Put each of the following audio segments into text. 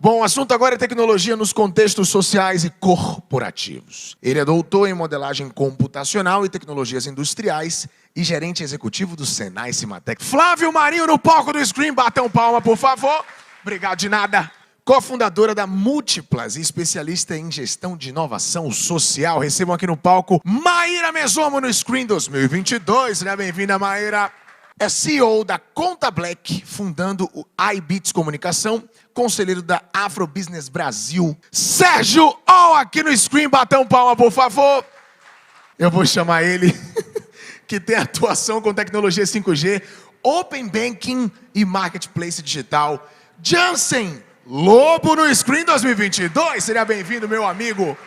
Bom, o assunto agora é tecnologia nos contextos sociais e corporativos. Ele é doutor em modelagem computacional e tecnologias industriais e gerente executivo do Senai Cimatec. Flávio Marinho no palco do Screen, batam palma, por favor. Obrigado de nada. Cofundadora da Múltiplas e especialista em gestão de inovação social. Recebam aqui no palco Maíra Mesomo no Screen 2022. Seja bem-vinda, Maíra. É CEO da Conta Black, fundando o iBits Comunicação, conselheiro da Afro Business Brasil. Sérgio All aqui no Screen, batam palma, por favor. Eu vou chamar ele, que tem atuação com tecnologia 5G, Open Banking e Marketplace Digital. Jansen Lobo no Screen 2022. Seja bem-vindo, meu amigo.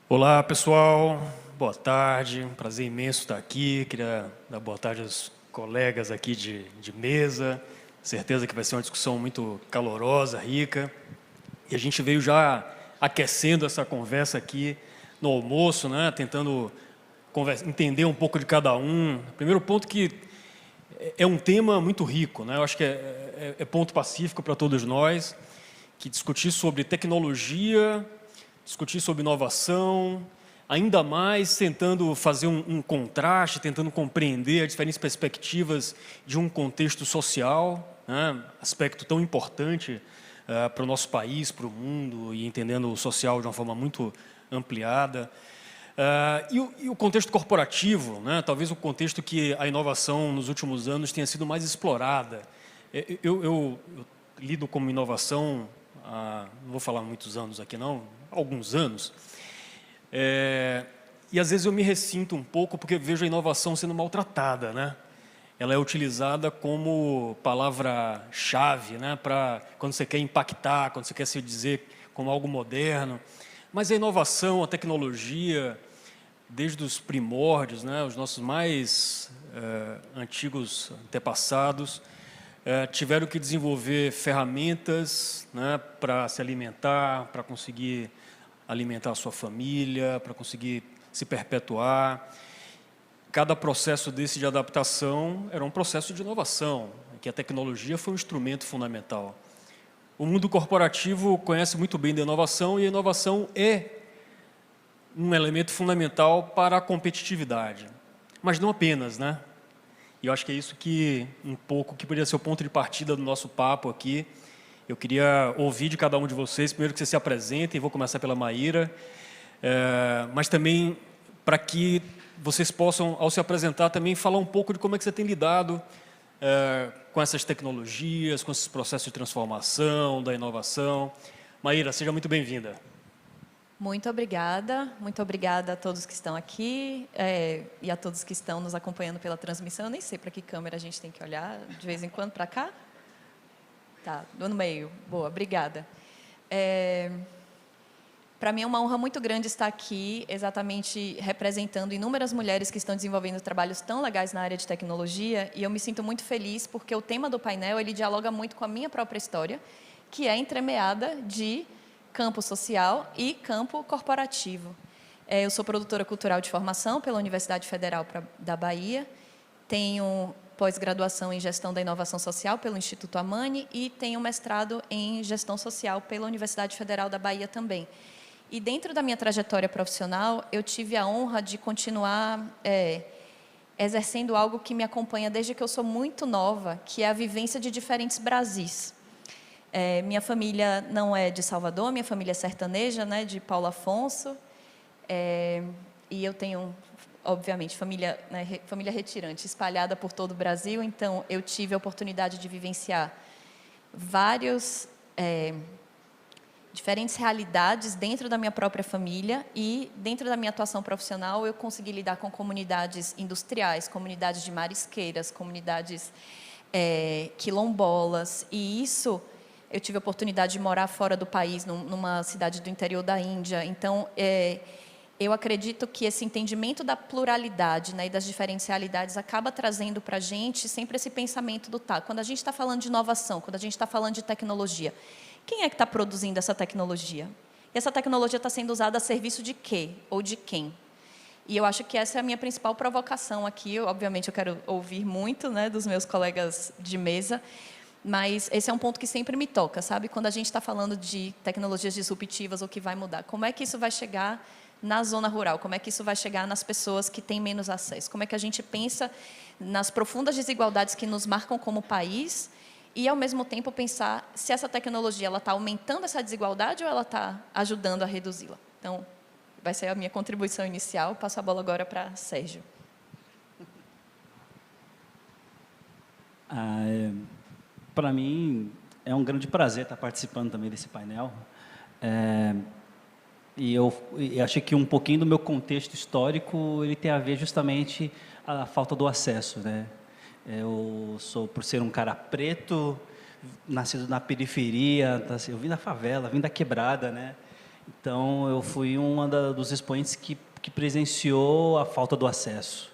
Olá, pessoal. Boa tarde. Um prazer imenso estar aqui. Queria dar boa tarde aos colegas aqui de mesa. Certeza que vai ser uma discussão muito calorosa, rica. E a gente veio já aquecendo essa conversa aqui no almoço, né? Tentando entender um pouco de cada um. Primeiro ponto que é um tema muito rico, né? Eu acho que é ponto pacífico para todos nós, que discutir sobre tecnologia, discutir sobre inovação, ainda mais tentando fazer um contraste, tentando compreender as diferentes perspectivas de um contexto social, né? Aspecto tão importante para o nosso país, para o mundo, e entendendo o social de uma forma muito ampliada. E o contexto corporativo, né? Talvez o contexto que a inovação nos últimos anos tenha sido mais explorada. Eu lido com inovação não vou falar muitos anos aqui não, alguns anos. E às vezes eu me ressinto um pouco porque vejo a inovação sendo maltratada, né? Ela é utilizada como palavra-chave, né? Para quando você quer impactar, quando você quer se dizer como algo moderno. Mas a inovação, a tecnologia, desde os primórdios, né? Os nossos mais antigos antepassados tiveram que desenvolver ferramentas, né? Para se alimentar, para conseguir alimentar a sua família, para conseguir se perpetuar. Cada processo desse de adaptação era um processo de inovação, em que a tecnologia foi um instrumento fundamental. O mundo corporativo conhece muito bem da inovação, e a inovação é um elemento fundamental para a competitividade. Mas não apenas, né? E eu acho que é isso que, um pouco, que poderia ser o ponto de partida do nosso papo aqui. Eu queria ouvir de cada um de vocês, primeiro que vocês se apresentem, vou começar pela Maíra, mas também para que vocês possam, ao se apresentar, também falar um pouco de como é que você tem lidado com essas tecnologias, com esses processos de transformação, da inovação. Maíra, seja muito bem-vinda. Muito obrigada a todos que estão aqui e a todos que estão nos acompanhando pela transmissão. Eu nem sei para que câmera a gente tem que olhar, de vez em quando para cá? Tá, no meio. Boa, obrigada. Para mim é uma honra muito grande estar aqui, exatamente representando inúmeras mulheres que estão desenvolvendo trabalhos tão legais na área de tecnologia, e eu me sinto muito feliz porque o tema do painel ele dialoga muito com a minha própria história, que é entremeada de campo social e campo corporativo. Eu sou produtora cultural de formação pela Universidade Federal da Bahia, tenho pós-graduação em Gestão da Inovação Social pelo Instituto Amani e tenho mestrado em Gestão Social pela Universidade Federal da Bahia também. E dentro da minha trajetória profissional, eu tive a honra de continuar exercendo algo que me acompanha desde que eu sou muito nova, que é a vivência de diferentes Brasis. Minha família não é de Salvador, minha família é sertaneja, né, de Paulo Afonso, e eu tenho, obviamente, família retirante, espalhada por todo o Brasil, então eu tive a oportunidade de vivenciar vários diferentes realidades dentro da minha própria família, e dentro da minha atuação profissional eu consegui lidar com comunidades industriais, comunidades de marisqueiras, comunidades quilombolas, e isso eu tive a oportunidade de morar fora do país, numa cidade do interior da Índia. Então, eu acredito que esse entendimento da pluralidade, né, e das diferentes realidades acaba trazendo para a gente sempre esse pensamento do quando a gente está falando de inovação, quando a gente está falando de tecnologia, quem é que está produzindo essa tecnologia? E essa tecnologia está sendo usada a serviço de quê? Ou de quem? E eu acho que essa é a minha principal provocação aqui. Obviamente, eu quero ouvir muito, né, dos meus colegas de mesa, Mas esse é um ponto que sempre me toca, sabe? Quando a gente está falando de tecnologias disruptivas, o que vai mudar, como é que isso vai chegar na zona rural? Como é que isso vai chegar nas pessoas que têm menos acesso? Como é que a gente pensa nas profundas desigualdades que nos marcam como país e, ao mesmo tempo, pensar se essa tecnologia está aumentando essa desigualdade ou ela está ajudando a reduzi-la? Então, vai ser a minha contribuição inicial. Passo a bola agora para Sérgio. Para mim, é um grande prazer estar participando também desse painel. E eu acho que um pouquinho do meu contexto histórico, ele tem a ver justamente a falta do acesso, né? Eu sou, por ser um cara preto, nascido na periferia, eu vim da favela, vim da quebrada, né? Então, eu fui dos expoentes que presenciou a falta do acesso.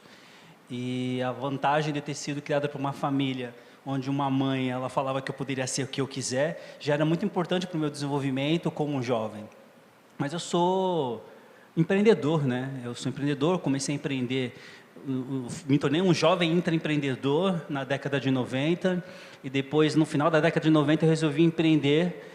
E a vantagem de ter sido criada por uma família onde uma mãe, ela falava que eu poderia ser o que eu quiser, já era muito importante para o meu desenvolvimento como um jovem. Mas eu sou empreendedor, né? Eu sou empreendedor, comecei a empreender, me tornei um jovem intraempreendedor na década de 90, e depois, no final da década de 90, eu resolvi empreender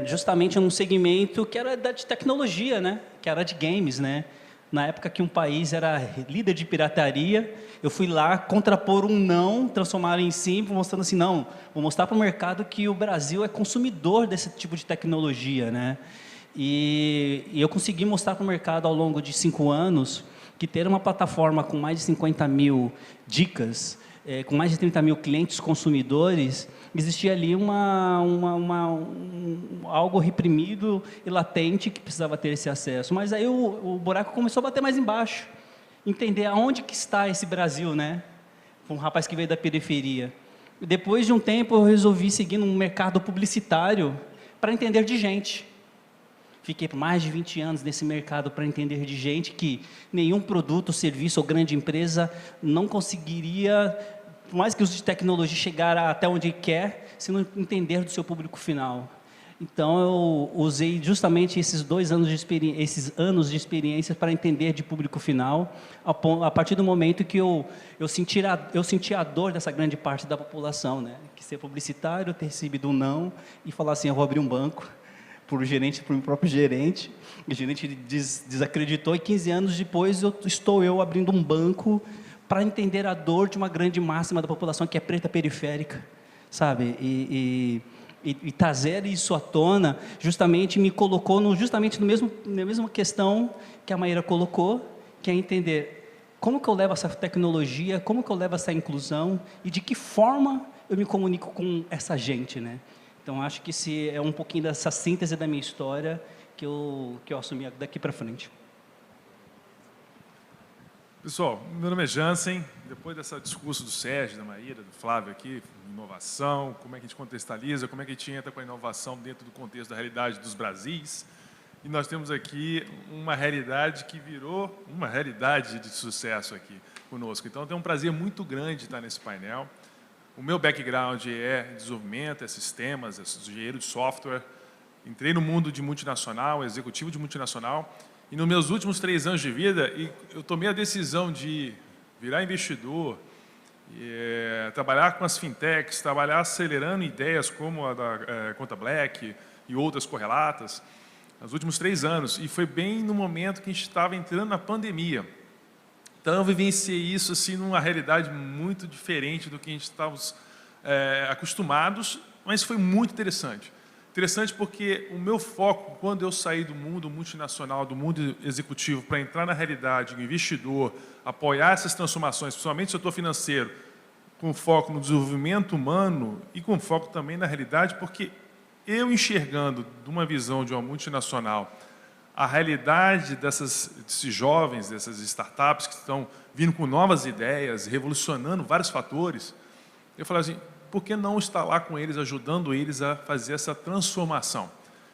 justamente num segmento que era de tecnologia, né? Que era de games, né? Na época que um país era líder de pirataria, eu fui lá contrapor um não, transformar em sim, mostrando assim, não, vou mostrar para o mercado que o Brasil é consumidor desse tipo de tecnologia, né? E eu consegui mostrar para o mercado ao longo de 5 anos que ter uma plataforma com mais de 50 mil dicas, com mais de 30 mil clientes consumidores, existia ali algo reprimido e latente que precisava ter esse acesso. Mas aí o buraco começou a bater mais embaixo, entender aonde que está esse Brasil, né? Um rapaz que veio da periferia. E depois de um tempo eu resolvi seguir no mercado publicitário para entender de gente. Fiquei por mais de 20 anos nesse mercado para entender de gente que nenhum produto, serviço ou grande empresa não conseguiria, por mais que o uso de tecnologia chegar até onde quer, se não entender do seu público final. Então, eu usei justamente esses 2 anos de experiência, esses anos de experiência para entender de público final, a partir do momento que eu senti a dor dessa grande parte da população, né? Que ser publicitário, ter recebido um não e falar assim, eu vou abrir um banco, para o meu próprio gerente. O gerente desacreditou e 15 anos depois estou eu abrindo um banco para entender a dor de uma grande máxima da população que é preta periférica, sabe? E trazer isso à tona justamente me colocou na mesma questão que a Maíra colocou, que é entender como que eu levo essa tecnologia, como que eu levo essa inclusão e de que forma eu me comunico com essa gente, né? Então, acho que esse é um pouquinho dessa síntese da minha história que eu assumi daqui para frente. Pessoal, meu nome é Jansen. Depois desse discurso do Sérgio, da Maíra, do Flávio aqui, inovação, como é que a gente contextualiza, como é que a gente entra com a inovação dentro do contexto da realidade dos Brasis. E nós temos aqui uma realidade que virou uma realidade de sucesso aqui conosco. Então, tem um prazer muito grande estar nesse painel. O meu background é desenvolvimento, é sistemas, é engenheiro de software. Entrei no mundo de multinacional, executivo de multinacional. E nos meus últimos 3 anos de vida, eu tomei a decisão de virar investidor, trabalhar com as fintechs, trabalhar acelerando ideias como a da Conta Black e outras correlatas, nos últimos 3 anos. E foi bem no momento que a gente estava entrando na pandemia. Então, eu vivenciei isso assim, numa realidade muito diferente do que a gente estávamos acostumados, mas foi muito interessante. Interessante porque o meu foco, quando eu saí do mundo multinacional, do mundo executivo, para entrar na realidade, o investidor, apoiar essas transformações, principalmente no setor financeiro, com foco no desenvolvimento humano e com foco também na realidade, porque eu enxergando de uma visão de uma multinacional, a realidade desses jovens, dessas startups que estão vindo com novas ideias, revolucionando vários fatores, eu falei assim, por que não estar lá com eles, ajudando eles a fazer essa transformação?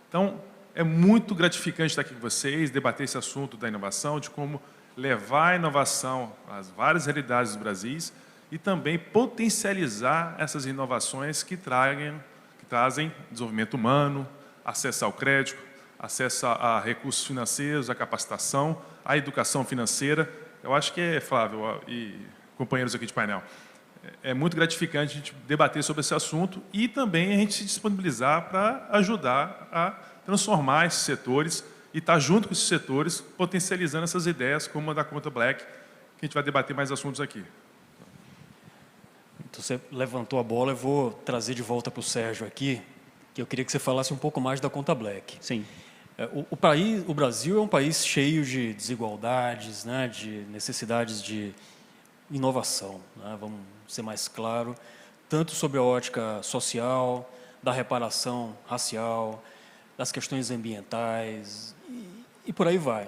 Então, é muito gratificante estar aqui com vocês, debater esse assunto da inovação, de como levar a inovação às várias realidades dos Brasis e também potencializar essas inovações que trazem desenvolvimento humano, acesso ao crédito, acesso a recursos financeiros, a capacitação, a educação financeira. Eu acho que Flávio e companheiros aqui de painel, é muito gratificante a gente debater sobre esse assunto e também a gente se disponibilizar para ajudar a transformar esses setores e estar junto com esses setores, potencializando essas ideias, como a da Conta Black, que a gente vai debater mais assuntos aqui. Então, você levantou a bola, eu vou trazer de volta para o Sérgio aqui, que eu queria que você falasse um pouco mais da Conta Black. Sim. O Brasil é um país cheio de desigualdades, né, de necessidades de inovação, né, vamos ser mais claro, tanto sobre a ótica social, da reparação racial, das questões ambientais e por aí vai.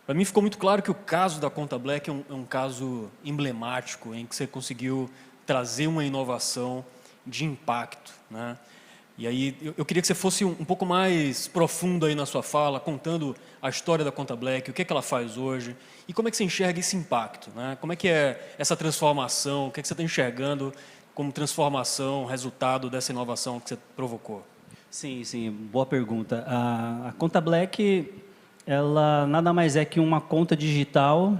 Para mim ficou muito claro que o caso da Conta Black é um caso emblemático em que você conseguiu trazer uma inovação de impacto, né? E aí eu queria que você fosse um pouco mais profundo aí na sua fala, contando a história da Conta Black, o que é que ela faz hoje e como é que você enxerga esse impacto, né? Como é que é essa transformação, o que é que você está enxergando como transformação, resultado dessa inovação que você provocou? Sim, sim, boa pergunta. A Conta Black, ela nada mais é que uma conta digital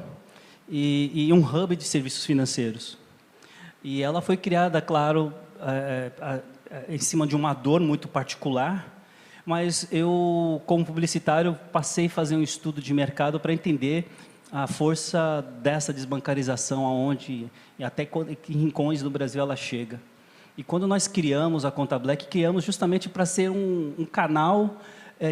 e um hub de serviços financeiros. E ela foi criada, claro, em cima de uma dor muito particular, mas eu, como publicitário, passei a fazer um estudo de mercado para entender a força dessa desbancarização, aonde e até que rincões do Brasil ela chega. E quando nós criamos a Conta Black, criamos justamente para ser um canal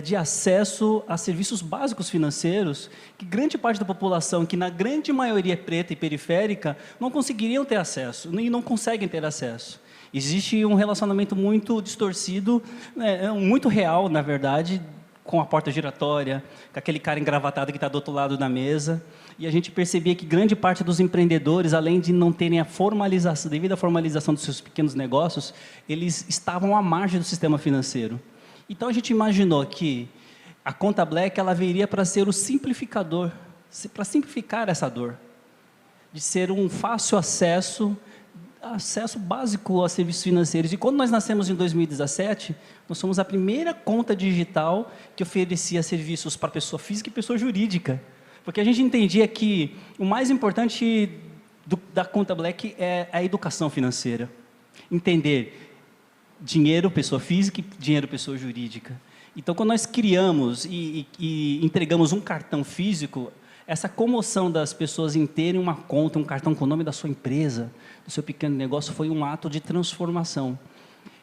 de acesso a serviços básicos financeiros que grande parte da população, que na grande maioria é preta e periférica, não conseguiriam ter acesso e não conseguem ter acesso. Existe um relacionamento muito distorcido, muito real, na verdade, com a porta giratória, com aquele cara engravatado que está do outro lado da mesa. E a gente percebia que grande parte dos empreendedores, além de não terem a formalização, devido à formalização dos seus pequenos negócios, eles estavam à margem do sistema financeiro. Então a gente imaginou que a Conta Black ela viria para ser o simplificador, para simplificar essa dor, de ser um fácil acesso básico a serviços financeiros. E quando nós nascemos em 2017, nós somos a primeira conta digital que oferecia serviços para pessoa física e pessoa jurídica. Porque a gente entendia que o mais importante da Conta Black é a educação financeira. Entender dinheiro, pessoa física e dinheiro, pessoa jurídica. Então, quando nós criamos e entregamos um cartão físico, essa comoção das pessoas em terem uma conta, um cartão com o nome da sua empresa, do seu pequeno negócio, foi um ato de transformação.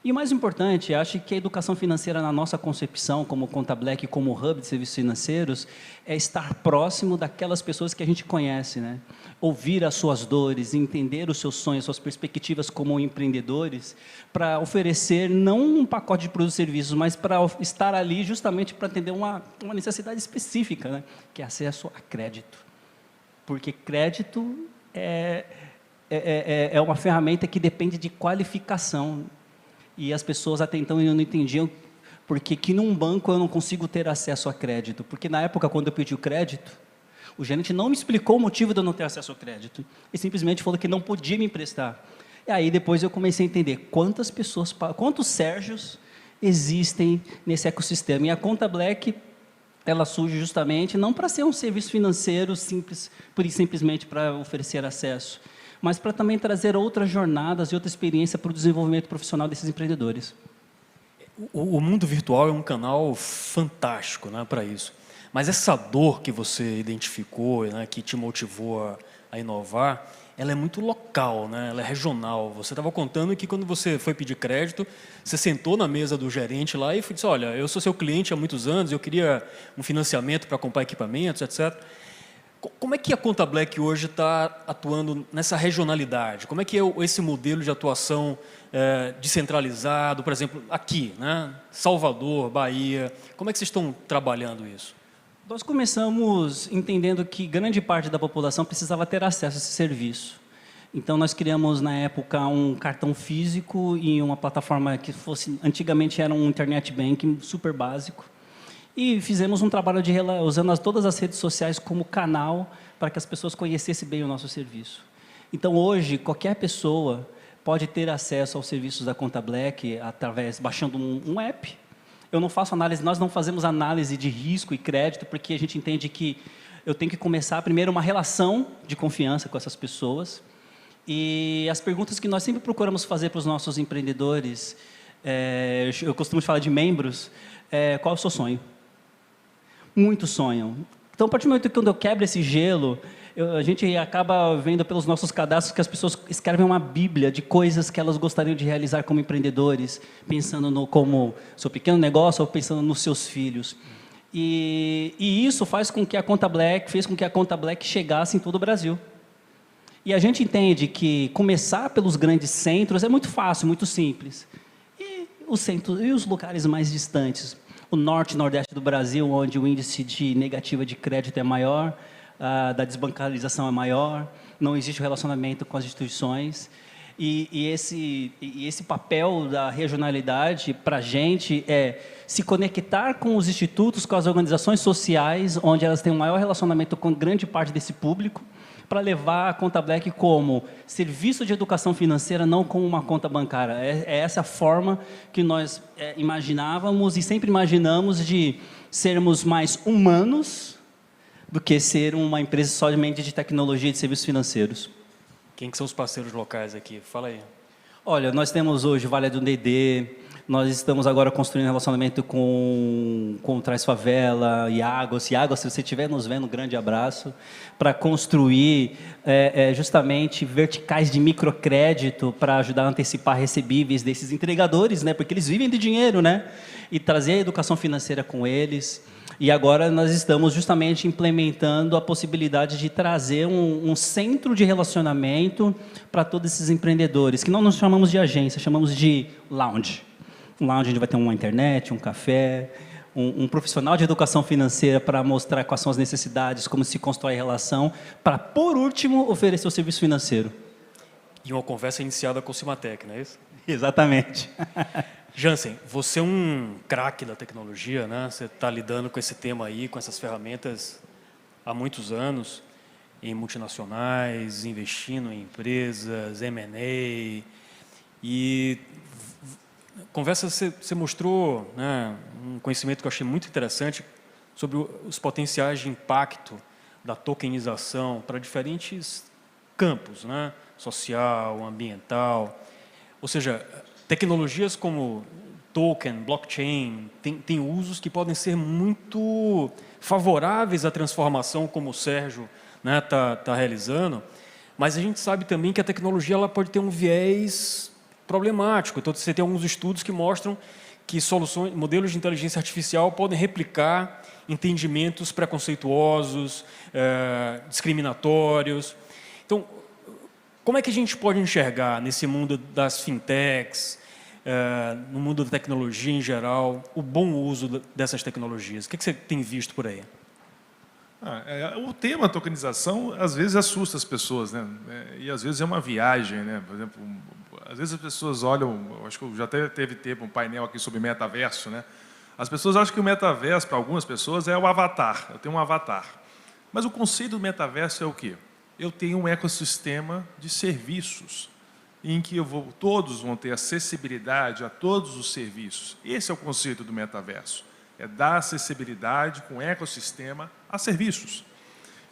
E o mais importante, acho que a educação financeira na nossa concepção, como Conta Black, como hub de serviços financeiros, é estar próximo daquelas pessoas que a gente conhece, né? Ouvir as suas dores, entender os seus sonhos, suas perspectivas como empreendedores, para oferecer não um pacote de produtos e serviços, mas para estar ali justamente para atender uma necessidade específica, né? Que é acesso a crédito. Porque crédito é uma ferramenta que depende de qualificação. E as pessoas até então não entendiam porque que num banco eu não consigo ter acesso a crédito. Porque na época, quando eu pedi o crédito, o gerente não me explicou o motivo de eu não ter acesso ao crédito. E simplesmente falou que não podia me emprestar. E aí depois eu comecei a entender quantos Sérgios existem nesse ecossistema. E a Conta Black, ela surge justamente não para ser um serviço financeiro simples, simplesmente para oferecer acesso, mas para também trazer outras jornadas e outra experiência para o desenvolvimento profissional desses empreendedores. O mundo virtual é um canal fantástico, né, para isso. Mas essa dor que você identificou, né, que te motivou a inovar, ela é muito local, né, ela é regional. Você estava contando que quando você foi pedir crédito, você sentou na mesa do gerente lá e disse, olha, eu sou seu cliente há muitos anos, eu queria um financiamento para comprar equipamentos, etc. Como é que a Conta Black hoje está atuando nessa regionalidade? Como é que é esse modelo de atuação descentralizado, por exemplo, aqui, né? Salvador, Bahia, como é que vocês estão trabalhando isso? Nós começamos entendendo que grande parte da população precisava ter acesso a esse serviço. Então, nós criamos, na época, um cartão físico e uma plataforma que antigamente era um internet banking super básico. E fizemos um trabalho usando todas as redes sociais como canal para que as pessoas conhecessem bem o nosso serviço. Então, hoje, qualquer pessoa pode ter acesso aos serviços da Conta Black baixando um app. Eu não faço análise, nós não fazemos análise de risco e crédito, porque a gente entende que eu tenho que começar primeiro uma relação de confiança com essas pessoas E as perguntas que nós sempre procuramos fazer para os nossos empreendedores, eu costumo falar de membros, qual é o seu sonho? Muitos sonham. Então, a partir do momento que eu quebro esse gelo, a gente acaba vendo pelos nossos cadastros que as pessoas escrevem uma bíblia de coisas que elas gostariam de realizar como empreendedores, pensando no como seu pequeno negócio ou pensando nos seus filhos. E isso fez com que a Conta Black chegasse em todo o Brasil. E a gente entende que começar pelos grandes centros é muito fácil, muito simples. E os centros e os lugares mais distantes? O norte e nordeste do Brasil, onde o índice de negativa de crédito é maior, da desbancarização é maior, não existe o relacionamento com as instituições. E esse papel da regionalidade, para a gente, é se conectar com os institutos, com as organizações sociais, onde elas têm um maior relacionamento com grande parte desse público, para levar a Conta Black como serviço de educação financeira, não como uma conta bancária. É essa a forma que nós imaginávamos e sempre imaginamos de sermos mais humanos do que ser uma empresa somente de tecnologia e de serviços financeiros. Quem que são os parceiros locais aqui? Fala aí. Olha, nós temos hoje Vale do Dedê, nós estamos agora construindo relacionamento com o Traz Favela, Iagos. Iagos, se você estiver nos vendo, um grande abraço, para construir justamente verticais de microcrédito para ajudar a antecipar recebíveis desses entregadores, né? Porque eles vivem de dinheiro, né? E trazer a educação financeira com eles. E agora nós estamos justamente implementando a possibilidade de trazer um centro de relacionamento para todos esses empreendedores, que não nos chamamos de agência, chamamos de lounge. Um lounge onde vai ter uma internet, um café, um profissional de educação financeira para mostrar quais são as necessidades, como se constrói a relação, para, por último, oferecer o serviço financeiro. E uma conversa iniciada com o Cimatec, não é isso? Exatamente. Jansen, você é um craque da tecnologia, né? Você está lidando com esse tema aí, com essas ferramentas há muitos anos, em multinacionais, investindo em empresas, M&A. E conversa você mostrou, né, um conhecimento que eu achei muito interessante sobre os potenciais de impacto da tokenização para diferentes campos, né? Social, ambiental. Ou seja, tecnologias como token, blockchain, tem usos que podem ser muito favoráveis à transformação, como o Sérgio tá realizando, mas a gente sabe também que a tecnologia ela pode ter um viés problemático. Então, você tem alguns estudos que mostram que modelos de inteligência artificial podem replicar entendimentos preconceituosos, discriminatórios. Então, como é que a gente pode enxergar nesse mundo das fintechs, no mundo da tecnologia em geral, o bom uso dessas tecnologias? O que você tem visto por aí? O tema tokenização, às vezes, assusta as pessoas, né? E, às vezes, é uma viagem, né? Por exemplo, às vezes as pessoas olham, acho que já teve tempo um painel aqui sobre metaverso, né? As pessoas acham que o metaverso, para algumas pessoas, é o avatar. Eu tenho um avatar. Mas o conceito do metaverso é o quê? Eu tenho um ecossistema de serviços em que todos vão ter acessibilidade a todos os serviços. Esse é o conceito do metaverso. É dar acessibilidade com ecossistema a serviços.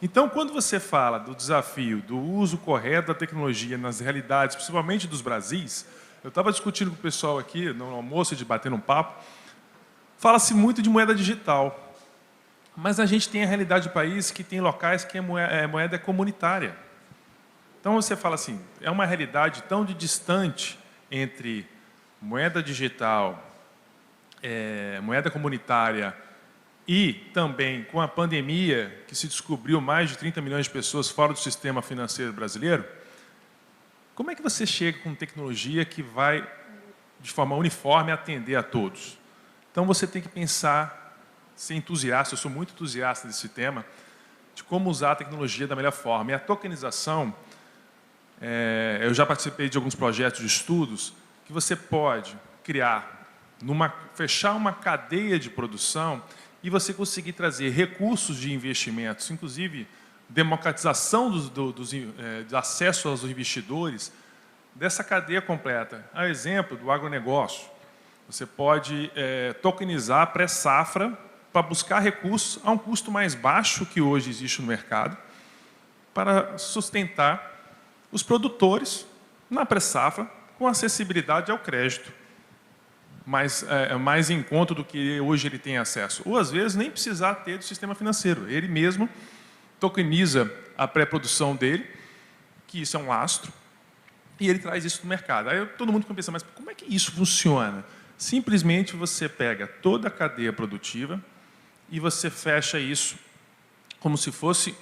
Então, quando você fala do desafio do uso correto da tecnologia nas realidades, principalmente dos Brasis, eu estava discutindo com o pessoal aqui, no almoço, de bater um papo, fala-se muito de moeda digital. Mas a gente tem a realidade do país que tem locais que a moeda é comunitária. Então, você fala assim, é uma realidade tão distante entre moeda digital, moeda comunitária e também com a pandemia, que se descobriu mais de 30 milhões de pessoas fora do sistema financeiro brasileiro, como é que você chega com tecnologia que vai, de forma uniforme, atender a todos? Então, você tem que pensar, ser entusiasta, eu sou muito entusiasta desse tema, de como usar a tecnologia da melhor forma. E a tokenização, eu já participei de alguns projetos de estudos, que você pode criar, fechar uma cadeia de produção e você conseguir trazer recursos de investimentos, inclusive democratização de acesso aos investidores, dessa cadeia completa. A exemplo do agronegócio, você pode tokenizar a pré-safra para buscar recursos a um custo mais baixo que hoje existe no mercado, para sustentar os produtores na pré-safra com acessibilidade ao crédito, mais em conta do que hoje ele tem acesso. Ou, às vezes, nem precisar ter do sistema financeiro. Ele mesmo tokeniza a pré-produção dele, que isso é um lastro, e ele traz isso no mercado. Aí todo mundo pensa, mas como é que isso funciona? Simplesmente você pega toda a cadeia produtiva e você fecha isso como se fosse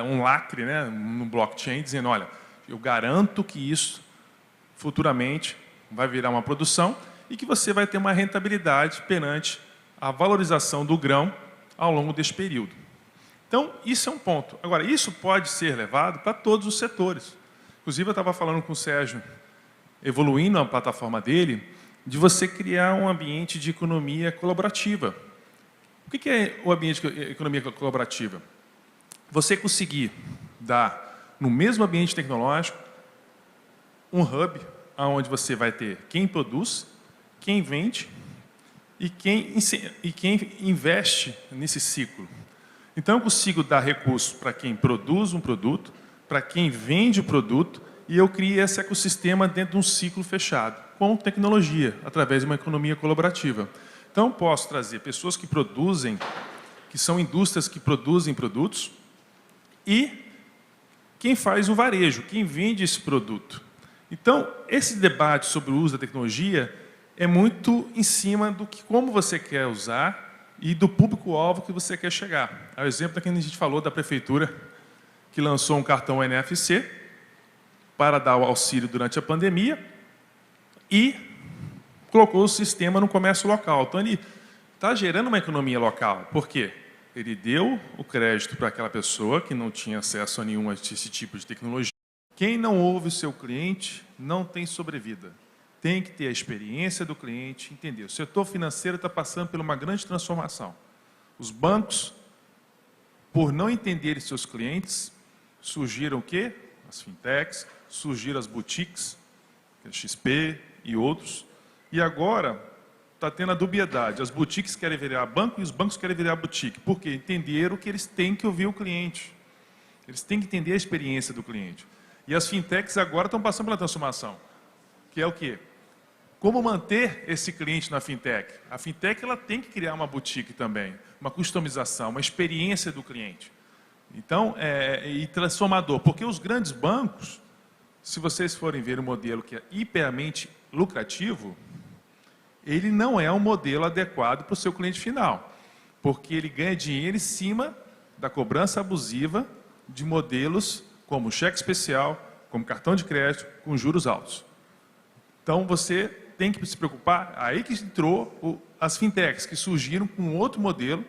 um lacre, né, no blockchain, dizendo, olha, eu garanto que isso futuramente vai virar uma produção e que você vai ter uma rentabilidade perante a valorização do grão ao longo deste período. Então, isso é um ponto. Agora, isso pode ser levado para todos os setores. Inclusive, eu estava falando com o Sérgio, evoluindo a plataforma dele, de você criar um ambiente de economia colaborativa. O que é o ambiente de economia colaborativa? Você conseguir dar, no mesmo ambiente tecnológico, um hub onde você vai ter quem produz, quem vende e quem investe nesse ciclo. Então, eu consigo dar recursos para quem produz um produto, para quem vende o produto, e eu crio esse ecossistema dentro de um ciclo fechado, com tecnologia, através de uma economia colaborativa. Então, eu posso trazer pessoas que produzem, que são indústrias que produzem produtos, e quem faz o varejo, quem vende esse produto. Então, esse debate sobre o uso da tecnologia é muito em cima do que, como você quer usar e do público-alvo que você quer chegar. É o exemplo daquele que a gente falou da prefeitura, que lançou um cartão NFC para dar o auxílio durante a pandemia e colocou o sistema no comércio local. Então, ele está gerando uma economia local. Por quê? Ele deu o crédito para aquela pessoa que não tinha acesso a nenhum esse tipo de tecnologia. Quem não ouve o seu cliente não tem sobrevida. Tem que ter a experiência do cliente, entender. O setor financeiro está passando por uma grande transformação. Os bancos, por não entenderem seus clientes, surgiram o quê? As fintechs, surgiram as boutiques, a XP e outros. E agora está tendo a dubiedade. As boutiques querem virar banco e os bancos querem virar boutique. Por quê? Entenderam que eles têm que ouvir o cliente. Eles têm que entender a experiência do cliente. E as fintechs agora estão passando pela transformação. Que é o quê? Como manter esse cliente na fintech? A fintech ela tem que criar uma boutique também, uma customização, uma experiência do cliente. Então, e transformador. Porque os grandes bancos, se vocês forem ver o modelo que é hiperamente lucrativo, ele não é um modelo adequado para o seu cliente final. Porque ele ganha dinheiro em cima da cobrança abusiva de modelos como cheque especial, como cartão de crédito, com juros altos. Então, você tem que se preocupar, aí que entrou as fintechs, que surgiram com outro modelo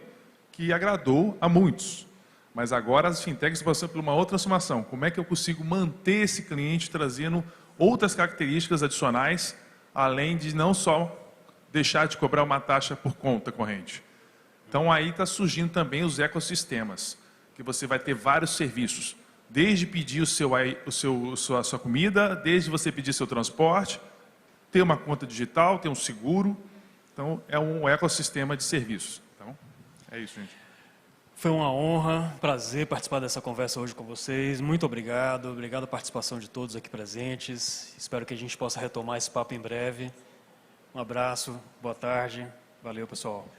que agradou a muitos. Mas agora as fintechs estão passando por uma outra transformação. Como é que eu consigo manter esse cliente trazendo outras características adicionais, além de não só deixar de cobrar uma taxa por conta corrente? Então, aí está surgindo também os ecossistemas, que você vai ter vários serviços, desde pedir a sua comida, desde você pedir seu transporte, ter uma conta digital, ter um seguro. Então, é um ecossistema de serviços. Então, é isso, gente. Foi uma honra, prazer participar dessa conversa hoje com vocês. Muito obrigado. Obrigado a participação de todos aqui presentes. Espero que a gente possa retomar esse papo em breve. Um abraço, boa tarde. Valeu, pessoal.